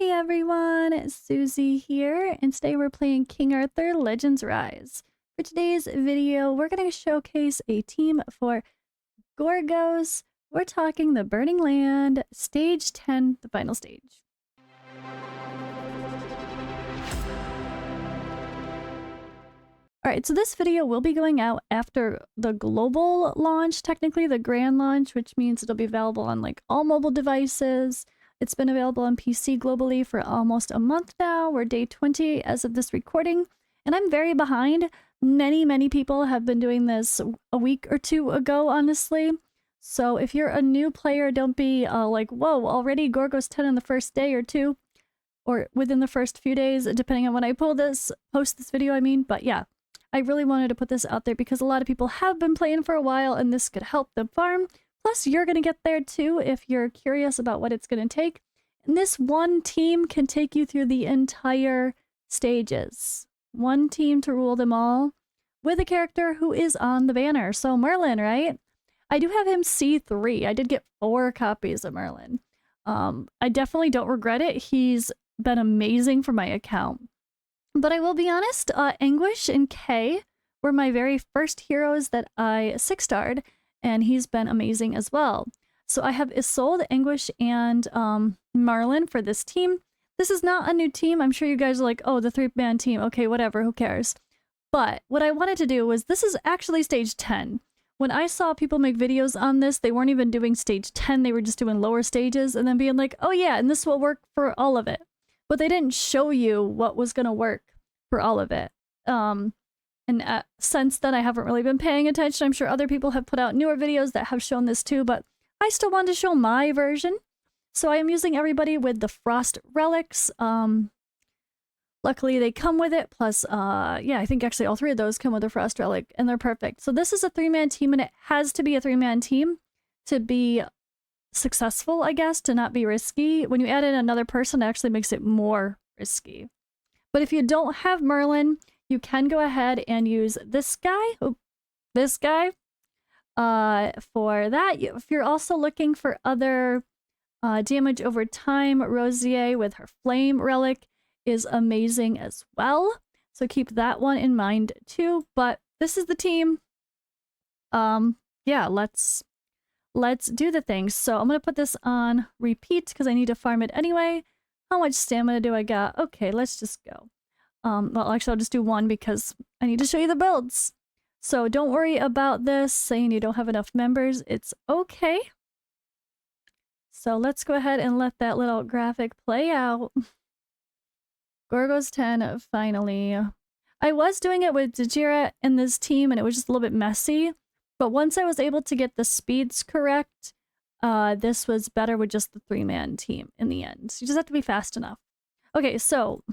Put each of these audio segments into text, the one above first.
Hey everyone, Suzi here, and today we're playing King Arthur Legends Rise. For today's video, we're going to showcase a team for Gorgos. We're talking the Burning Land, Stage 10, the final stage. Alright, so this video will be going out after the global launch, technically the grand launch, which means it'll be available on like all mobile devices. It's been available on PC globally for almost a month now. We're day 20 as of this recording, and I'm very behind. Many people have been doing this a week or two ago, honestly. So if you're a new player, don't be like, whoa, already Gorgos 10 in the first day or two, or within the first few days, depending on when I post this video, I mean. But yeah, I really wanted to put this out there because a lot of people have been playing for a while, and this could help them farm. Plus, you're going to get there too if you're curious about what it's going to take. And this one team can take you through the entire stages. One team to rule them all with a character who is on the banner. So Merlin, right? I do have him C3. I did get 4 copies of Merlin. I definitely don't regret it. He's been amazing for my account. But I will be honest, Anguish and Kay were my very first heroes that I 6-starred. And he's been amazing as well. So I have Isolde, Anguish, and Marlin for this team. This is not a new team. I'm sure you guys are like, oh, the 3-man team. Okay, whatever, who cares? But what I wanted to do was, this is actually stage 10. When I saw people make videos on this, they weren't even doing stage 10. They were just doing lower stages and then being like, oh yeah, and this will work for all of it. But they didn't show you what was going to work for all of it. And since then, I haven't really been paying attention. I'm sure other people have put out newer videos that have shown this too, but I still wanted to show my version. So I am using everybody with the Frost Relics. Luckily, they come with it. Plus, yeah, I think actually all 3 of those come with a Frost Relic, and they're perfect. So this is a 3-man team, and it has to be a 3-man team to be successful, I guess, to not be risky. When you add in another person, it actually makes it more risky. But if you don't have Merlin, you can go ahead and use this guy, for that. If you're also looking for other damage over time, Rosier with her Flame Relic is amazing as well. So keep that one in mind too. But this is the team. Yeah, let's do the things. So I'm going to put this on repeat because I need to farm it anyway. How much stamina do I got? Okay, let's just go. Well, actually, I'll just do 1 because I need to show you the builds. So don't worry about this, saying you don't have enough members. It's okay. So let's go ahead and let that little graphic play out. Gorgos 10, finally. I was doing it with Dejira in this team, and it was just a little bit messy. But once I was able to get the speeds correct, this was better with just the 3-man team in the end. You just have to be fast enough. Okay, so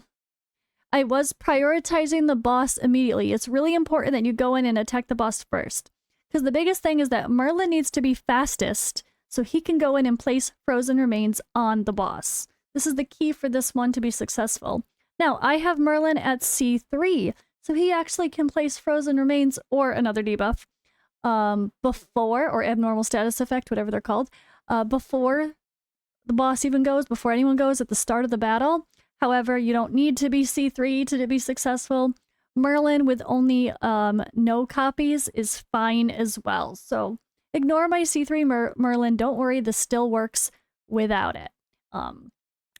I was prioritizing the boss immediately. It's really important that you go in and attack the boss first. Because the biggest thing is that Merlin needs to be fastest so he can go in and place frozen remains on the boss. This is the key for this one to be successful. Now, I have Merlin at C3, so he actually can place frozen remains or another debuff before, or abnormal status effect, whatever they're called, before the boss even goes, before anyone goes at the start of the battle. However, you don't need to be C3 to be successful. Merlin with only no copies is fine as well. So ignore my C3 Merlin. Don't worry, this still works without it.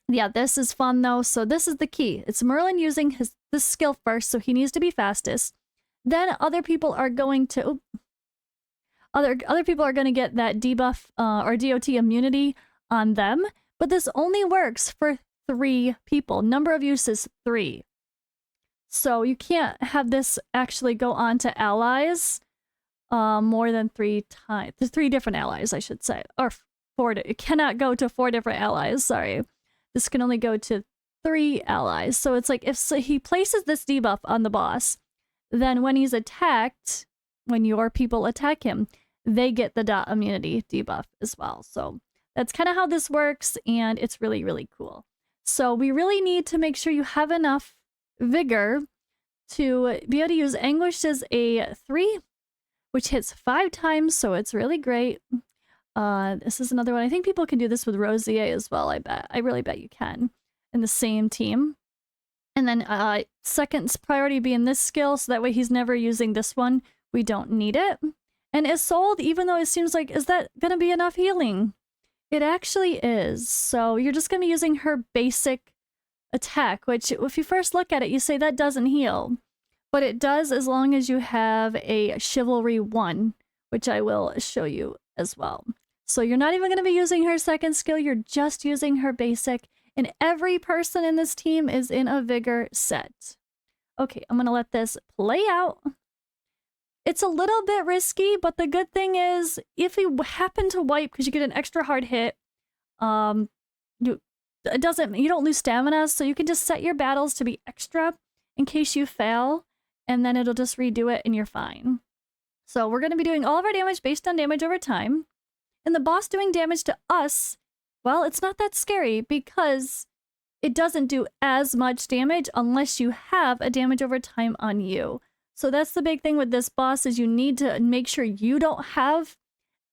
Yeah, this is fun though. So this is the key. It's Merlin using this skill first, so he needs to be fastest. Then other people are going to other people are going to get that debuff or DOT immunity on them. But this only works for 3 people. Number of uses 3. So you can't have this actually go on to allies more than 3 times. 3 different allies, I should say. Or 4. It cannot go to 4 different allies, sorry. This can only go to 3 allies. So it's like if he places this debuff on the boss, then when he's attacked, when your people attack him, they get the dot immunity debuff as well. So that's kind of how this works, and it's really, really cool. So we really need to make sure you have enough vigor to be able to use Anguish as a 3, which hits 5 times, so it's really great. This is another one. I think people can do this with Rosier as well, I bet. I really bet you can. in the same team. And then second priority being this skill, so that way he's never using this one. We don't need it. And Isolde, even though it seems like, is that going to be enough healing? It actually is. So you're just going to be using her basic attack, which if you first look at it, you say that doesn't heal. But it does as long as you have a Chivalry 1, which I will show you as well. So you're not even going to be using her second skill, you're just using her basic. And every person in this team is in a Vigor set. Okay, I'm going to let this play out. It's a little bit risky, but the good thing is, if you happen to wipe, because you get an extra hard hit, you don't lose stamina, so you can just set your battles to be extra in case you fail, and then it'll just redo it and you're fine. So we're going to be doing all of our damage based on damage over time. And the boss doing damage to us, well, it's not that scary because it doesn't do as much damage unless you have a damage over time on you. So that's the big thing with this boss, is you need to make sure you don't have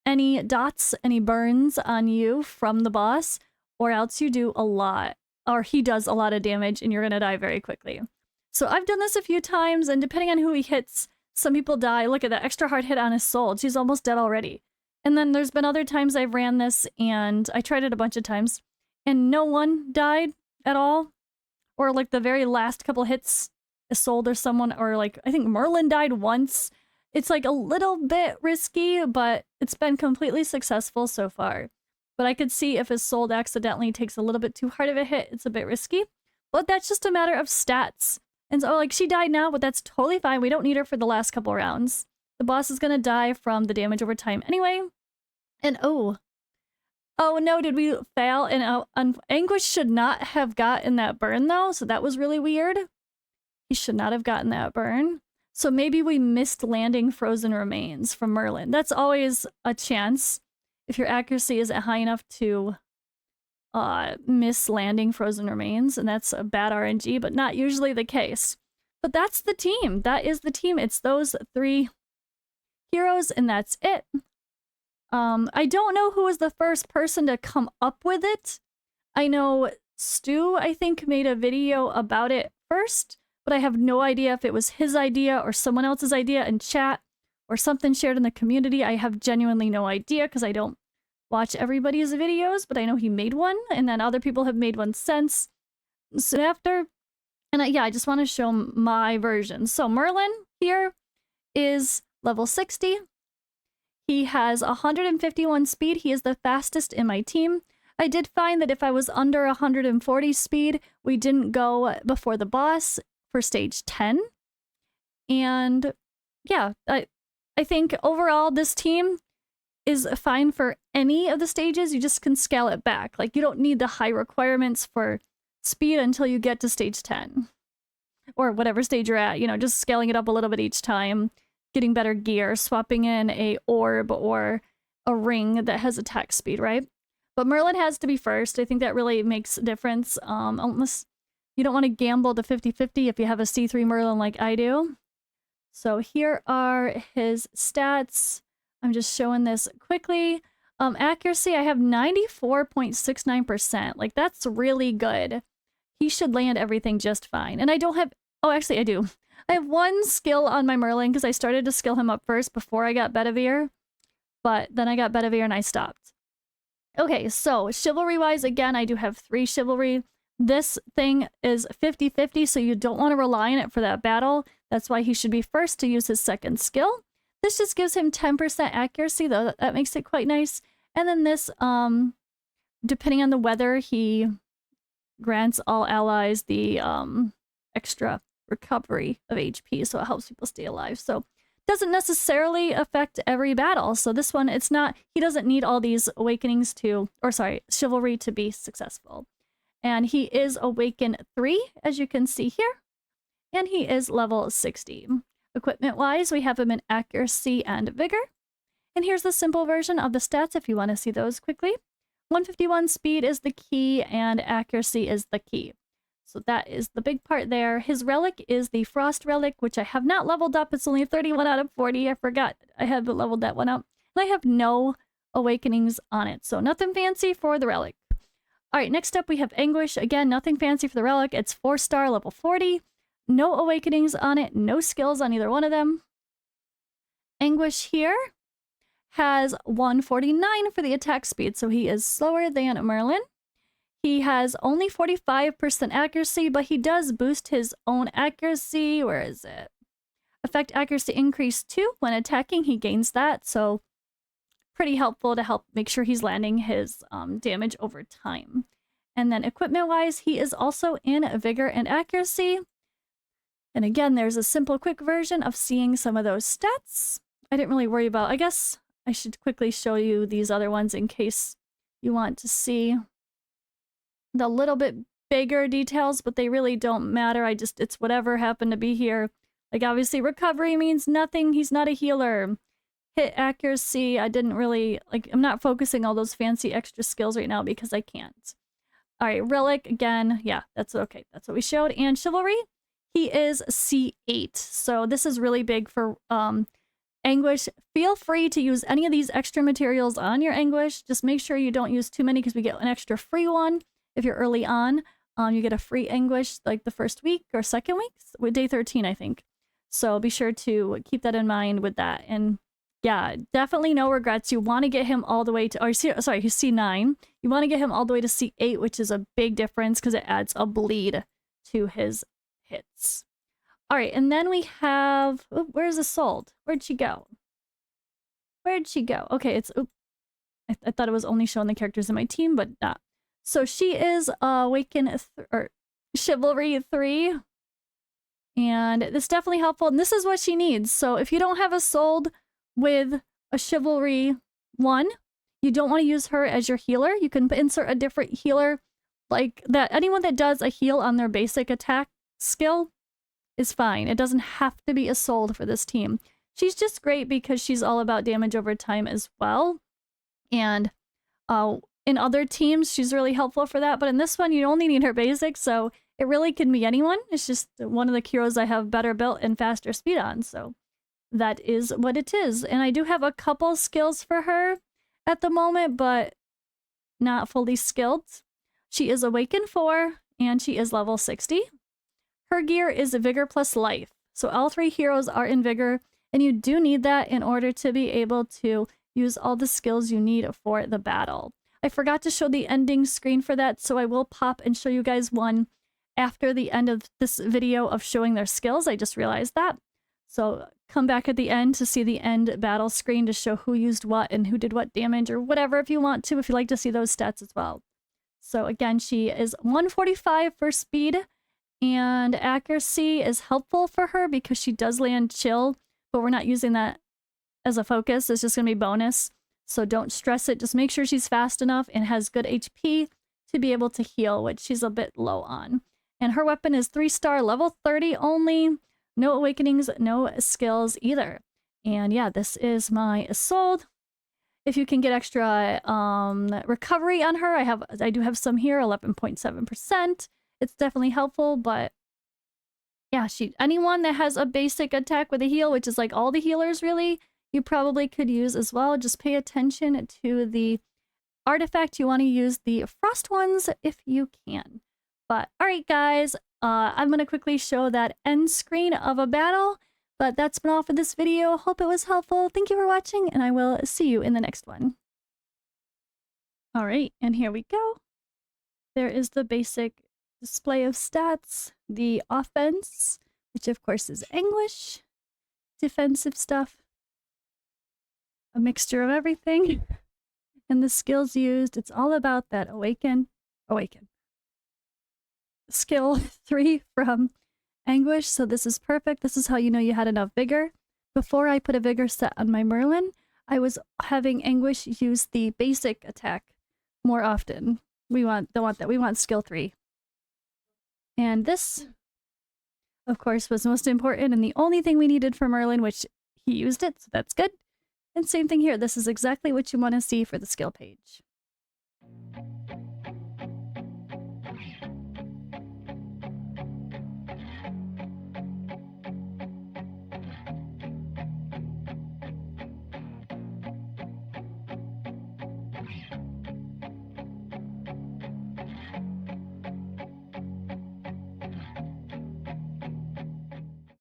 any dots, any burns on you from the boss, or else you do a lot, or he does a lot of damage and you're going to die very quickly. So I've done this a few times, and depending on who he hits, some people die. Look at that extra hard hit on his soul. She's almost dead already. And then there's been other times I've ran this, and I tried it a bunch of times, and no one died at all. Or like the very last couple hits, Isolde or someone, or like, I think Merlin died once. It's like a little bit risky, but it's been completely successful so far. But I could see if Isolde accidentally takes a little bit too hard of a hit, it's a bit risky. But that's just a matter of stats. And so, like, she died now, but that's totally fine. We don't need her for the last couple rounds. The boss is gonna die from the damage over time anyway. And oh no, did we fail? And Anguish should not have gotten that burn though, so that was really weird. He should not have gotten that burn. So maybe we missed landing Frozen Remains from Merlin. That's always a chance if your accuracy isn't high enough to miss landing Frozen Remains, and that's a bad RNG, but not usually the case. But that's the team. That is the team. It's those 3 heroes, and that's it. I don't know who was the first person to come up with it. I know Stu, I think, made a video about it first, but I have no idea if it was his idea or someone else's idea in chat or something shared in the community. I have genuinely no idea because I don't watch everybody's videos, but I know he made one, and then other people have made one since soon after. And I just want to show my version. So Merlin here is level 60. He has 151 speed. He is the fastest in my team. I did find that if I was under 140 speed, we didn't go before the boss for stage 10. And yeah, I think overall this team is fine for any of the stages. You just can scale it back. Like, you don't need the high requirements for speed until you get to stage 10. Or whatever stage you're at, you know, just scaling it up a little bit each time, getting better gear, swapping in a orb or a ring that has attack speed, right? But Merlin has to be first. I think that really makes a difference. Unless you don't want to gamble to 50-50 if you have a C3 Merlin like I do. So here are his stats. I'm just showing this quickly. Accuracy, I have 94.69%. Like, that's really good. He should land everything just fine. And I don't have... Oh, actually, I do. I have 1 skill on my Merlin because I started to skill him up first before I got Bedivere. But then I got Bedivere and I stopped. Okay, so chivalry-wise, again, I do have 3 chivalry. This thing is 50-50, so you don't want to rely on it for that battle. That's why he should be first to use his second skill. This just gives him 10% accuracy, though. That makes it quite nice. And then this, depending on the weather, he grants all allies the extra recovery of HP, so it helps people stay alive. So doesn't necessarily affect every battle. So this one, it's not, he doesn't need all these awakenings to, or sorry, chivalry to be successful. And he is Awaken 3, as you can see here. And he is level 60. Equipment-wise, we have him in accuracy and vigor. And here's the simple version of the stats if you want to see those quickly. 151 speed is the key, and accuracy is the key. So that is the big part there. His relic is the Frost Relic, which I have not leveled up. It's only 31 out of 40. I forgot I had leveled that one up. And I have no awakenings on it, so nothing fancy for the relic. All right, next up we have Anguish. Again, nothing fancy for the relic. It's 4-star, level 40. No awakenings on it, no skills on either one of them. Anguish here has 149 for the attack speed, so he is slower than Merlin. He has only 45% accuracy, but he does boost his own accuracy. Where is it? Effect accuracy increase 2. When attacking, he gains that, so pretty helpful to help make sure he's landing his damage over time. And then equipment-wise, he is also in Vigor and Accuracy. And again, there's a simple, quick version of seeing some of those stats. I didn't really worry about, I guess I should quickly show you these other ones in case you want to see the little bit bigger details, but they really don't matter. It's whatever happened to be here. Like, obviously, recovery means nothing. He's not a healer. Hit accuracy, I didn't really, like, I'm not focusing all those fancy extra skills right now because I can't. All right, Relic, again, yeah, that's okay. That's what we showed. And Chivalry, he is C8. So this is really big for Anguish. Feel free to use any of these extra materials on your Anguish. Just make sure you don't use too many because we get an extra free one. If you're early on, you get a free Anguish like the first week or second week, with day 13, I think. So be sure to keep that in mind with that. And yeah, definitely no regrets. You want to get him all the way to, or sorry, he's C9. You want to get him all the way to C8, which is a big difference because it adds a bleed to his hits. All right, and then we have, oh, where's Isolde? Where'd she go? Where'd she go? Okay, it's, I thought it was only showing the characters in my team, but not. So she is or Chivalry 3. And this is definitely helpful. And this is what she needs. So if you don't have Isolde with a Chivalry 1, you don't want to use her as your healer. You can insert a different healer like that. Anyone that does a heal on their basic attack skill is fine. It doesn't have to be Isolde for this team. She's just great because she's all about damage over time as well. And in other teams, she's really helpful for that. But in this one, you only need her basic, so it really can be anyone. It's just one of the heroes I have better built and faster speed on, so that is what it is. And I do have a couple skills for her at the moment, but not fully skilled. She is Awakened 4, and she is level 60. Her gear is Vigor plus Life. So all 3 heroes are in Vigor, and you do need that in order to be able to use all the skills you need for the battle. I forgot to show the ending screen for that, so I will pop and show you guys one after the end of this video of showing their skills. I just realized that. So come back at the end to see the end battle screen to show who used what and who did what damage or whatever if you want to, if you like to see those stats as well. So again, she is 145 for speed, and accuracy is helpful for her because she does land chill, but we're not using that as a focus. It's just going to be bonus. So don't stress it. Just make sure she's fast enough and has good HP to be able to heal, which she's a bit low on. And her weapon is 3-star, level 30 only. No awakenings, no skills either. And yeah, this is my Isolde. If you can get extra recovery on her, I do have some here, 11.7%. It's definitely helpful, but yeah, anyone that has a basic attack with a heal, which is like all the healers really, you probably could use as well. Just pay attention to the artifact. You want to use the frost ones if you can. But all right, guys, I'm going to quickly show that end screen of a battle. But that's been all for this video. Hope it was helpful. Thank you for watching, and I will see you in the next one. All right, and here we go. There is the basic display of stats, the offense, which of course is Anguish, defensive stuff, a mixture of everything, and the skills used. It's all about that awaken. Skill 3 from Anguish, so this is perfect. This is how you know you had enough vigor. Before I put a vigor set on my Merlin, I was having Anguish use the basic attack more often. Don't want that. We want skill 3. And this, of course, was most important and the only thing we needed for Merlin, which he used it, so that's good. And same thing here. This is exactly what you want to see for the skill page.